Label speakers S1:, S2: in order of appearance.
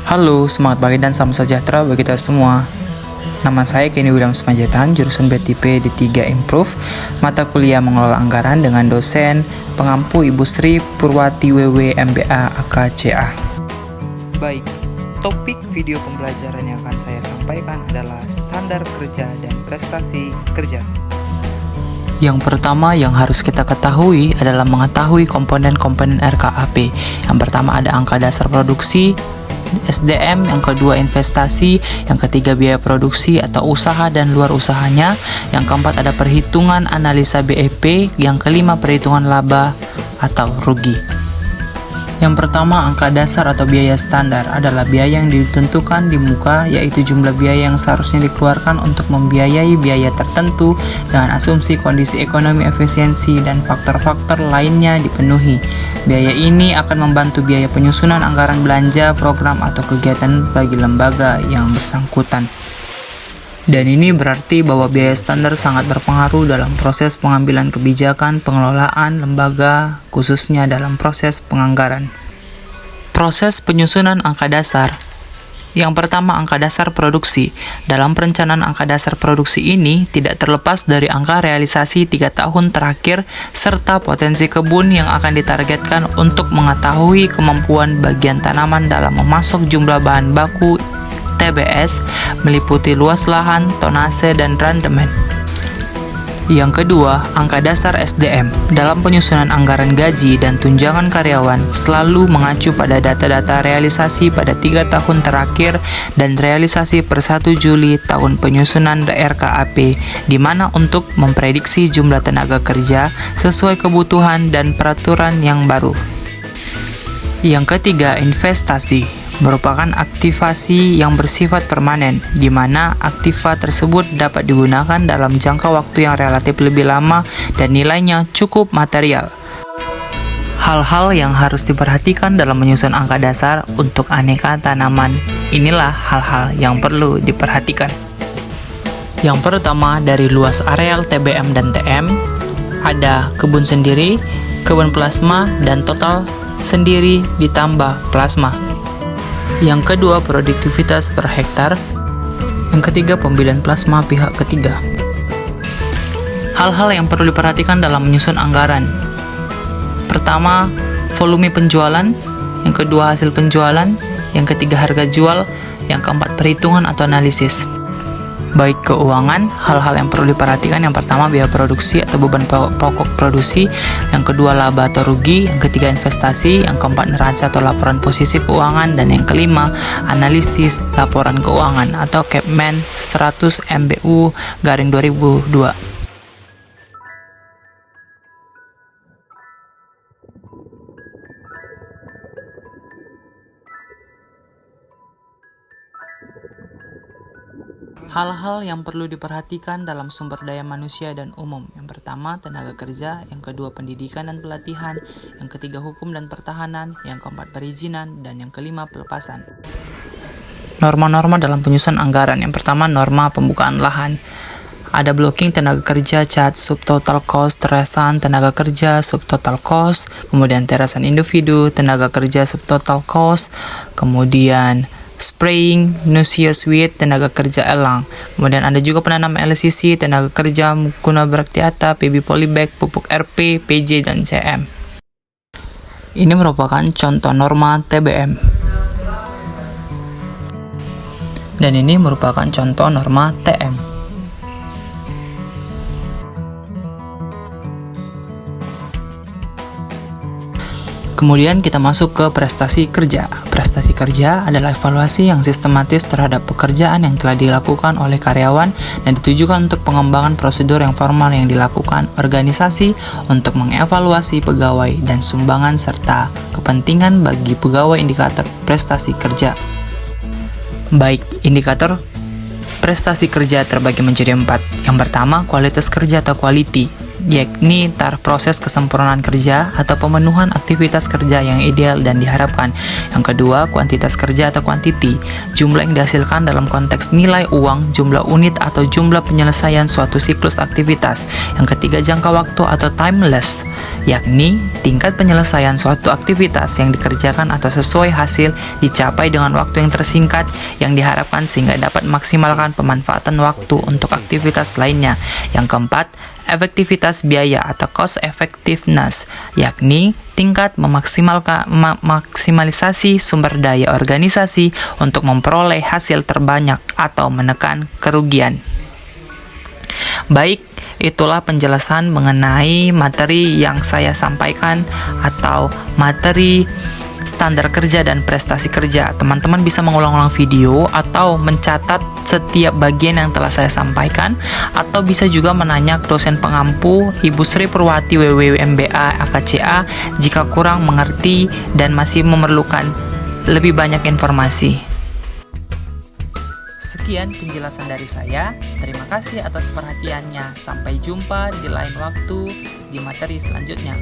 S1: Halo, semangat pagi dan salam sejahtera bagi kita semua. Nama saya Kenny Williams Panjaitan, jurusan BTP D3 Improve, mata kuliah mengelola anggaran dengan dosen pengampu Ibu Sri Purwati WW MBA AKCA. Baik, topik video pembelajaran yang akan saya sampaikan adalah standar kerja dan prestasi kerja. Yang pertama yang harus kita ketahui adalah mengetahui komponen-komponen RKAP. Yang pertama ada angka dasar produksi, SDM, yang kedua investasi, yang ketiga biaya produksi atau usaha dan luar usahanya, yang keempat ada perhitungan analisa BEP, yang kelima perhitungan laba atau rugi. Yang pertama, angka dasar atau biaya standar adalah biaya yang ditentukan di muka, yaitu jumlah biaya yang seharusnya dikeluarkan untuk membiayai biaya tertentu dengan asumsi kondisi ekonomi efisiensi dan faktor-faktor lainnya dipenuhi. Biaya ini akan membantu biaya penyusunan anggaran belanja, program, atau kegiatan bagi lembaga yang bersangkutan. Dan ini berarti bahwa biaya standar sangat berpengaruh dalam proses pengambilan kebijakan pengelolaan lembaga, khususnya dalam proses penganggaran. Proses penyusunan angka dasar. Yang pertama, angka dasar produksi. Dalam perencanaan angka dasar produksi ini tidak terlepas dari angka realisasi 3 tahun terakhir serta potensi kebun yang akan ditargetkan untuk mengetahui kemampuan bagian tanaman dalam memasok jumlah bahan baku TBS, meliputi luas lahan, tonase, dan randemen. Yang kedua, angka dasar SDM. Dalam penyusunan anggaran gaji dan tunjangan karyawan selalu mengacu pada data-data realisasi pada 3 tahun terakhir dan realisasi per 1 Juli tahun penyusunan RKAP, di mana untuk memprediksi jumlah tenaga kerja sesuai kebutuhan dan peraturan yang baru. Yang ketiga, investasi merupakan aktivasi yang bersifat permanen, di mana aktiva tersebut dapat digunakan dalam jangka waktu yang relatif lebih lama dan nilainya cukup material. Hal-hal yang harus diperhatikan dalam menyusun angka dasar untuk aneka tanaman. Inilah hal-hal yang perlu diperhatikan. Yang pertama, dari luas areal TBM dan TM, ada kebun sendiri, kebun plasma, dan total sendiri ditambah plasma. Yang kedua, produktivitas per hektar. Yang ketiga, pembelian plasma pihak ketiga. Hal-hal yang perlu diperhatikan dalam menyusun anggaran. Pertama, volume penjualan. Yang kedua, hasil penjualan. Yang ketiga, harga jual. Yang keempat, perhitungan atau analisis. Baik keuangan, hal-hal yang perlu diperhatikan. Yang pertama, biaya produksi atau beban pokok produksi. Yang kedua, laba atau rugi. Yang ketiga, investasi. Yang keempat, neraca atau laporan posisi keuangan. Dan yang kelima, analisis laporan keuangan atau Kepmen 100 MBU/2002. Hal-hal yang perlu diperhatikan dalam sumber daya manusia dan umum. Yang pertama, tenaga kerja. Yang kedua, pendidikan dan pelatihan. Yang ketiga, hukum dan pertahanan. Yang keempat, perizinan. Dan yang kelima, pelepasan. Norma-norma dalam penyusunan anggaran. Yang pertama, norma pembukaan lahan. Ada blocking tenaga kerja, cat, subtotal cost, teresan tenaga kerja, subtotal cost. Kemudian teresan individu, tenaga kerja, subtotal cost. Kemudian spraying, nusius wheat, tenaga kerja elang. Kemudian ada juga penanam LCC, tenaga kerja, guna beraktiata, PB polybag, pupuk RP, PJ, dan CM. Ini merupakan contoh norma TBM. Dan ini merupakan contoh norma TM. Kemudian kita masuk ke prestasi kerja. Prestasi kerja adalah evaluasi yang sistematis terhadap pekerjaan yang telah dilakukan oleh karyawan dan ditujukan untuk pengembangan prosedur yang formal yang dilakukan organisasi untuk mengevaluasi pegawai dan sumbangan serta kepentingan bagi pegawai. Indikator prestasi kerja. Baik, indikator prestasi kerja terbagi menjadi 4. Yang pertama, kualitas kerja atau quality. yakni taraf proses kesempurnaan kerja atau pemenuhan aktivitas kerja yang ideal dan diharapkan. Yang kedua, kuantitas kerja atau quantity, jumlah yang dihasilkan dalam konteks nilai uang, jumlah unit atau jumlah penyelesaian suatu siklus aktivitas. Yang ketiga, jangka waktu atau timeless, yakni tingkat penyelesaian suatu aktivitas yang dikerjakan atau sesuai hasil dicapai dengan waktu yang tersingkat yang diharapkan sehingga dapat memaksimalkan pemanfaatan waktu untuk aktivitas lainnya. Yang keempat, efektivitas biaya atau cost effectiveness, yakni tingkat maksimalisasi sumber daya organisasi untuk memperoleh hasil terbanyak atau menekan kerugian. Baik, itulah penjelasan mengenai materi yang saya sampaikan atau materi standar kerja dan prestasi kerja. Teman-teman bisa mengulang-ulang video atau mencatat setiap bagian yang telah saya sampaikan, atau bisa juga menanya ke dosen pengampu Ibu Sri Purwati WWMBA AKCA jika kurang mengerti dan masih memerlukan lebih banyak informasi. Sekian penjelasan dari saya. Terima kasih atas perhatiannya. Sampai jumpa di lain waktu di materi selanjutnya.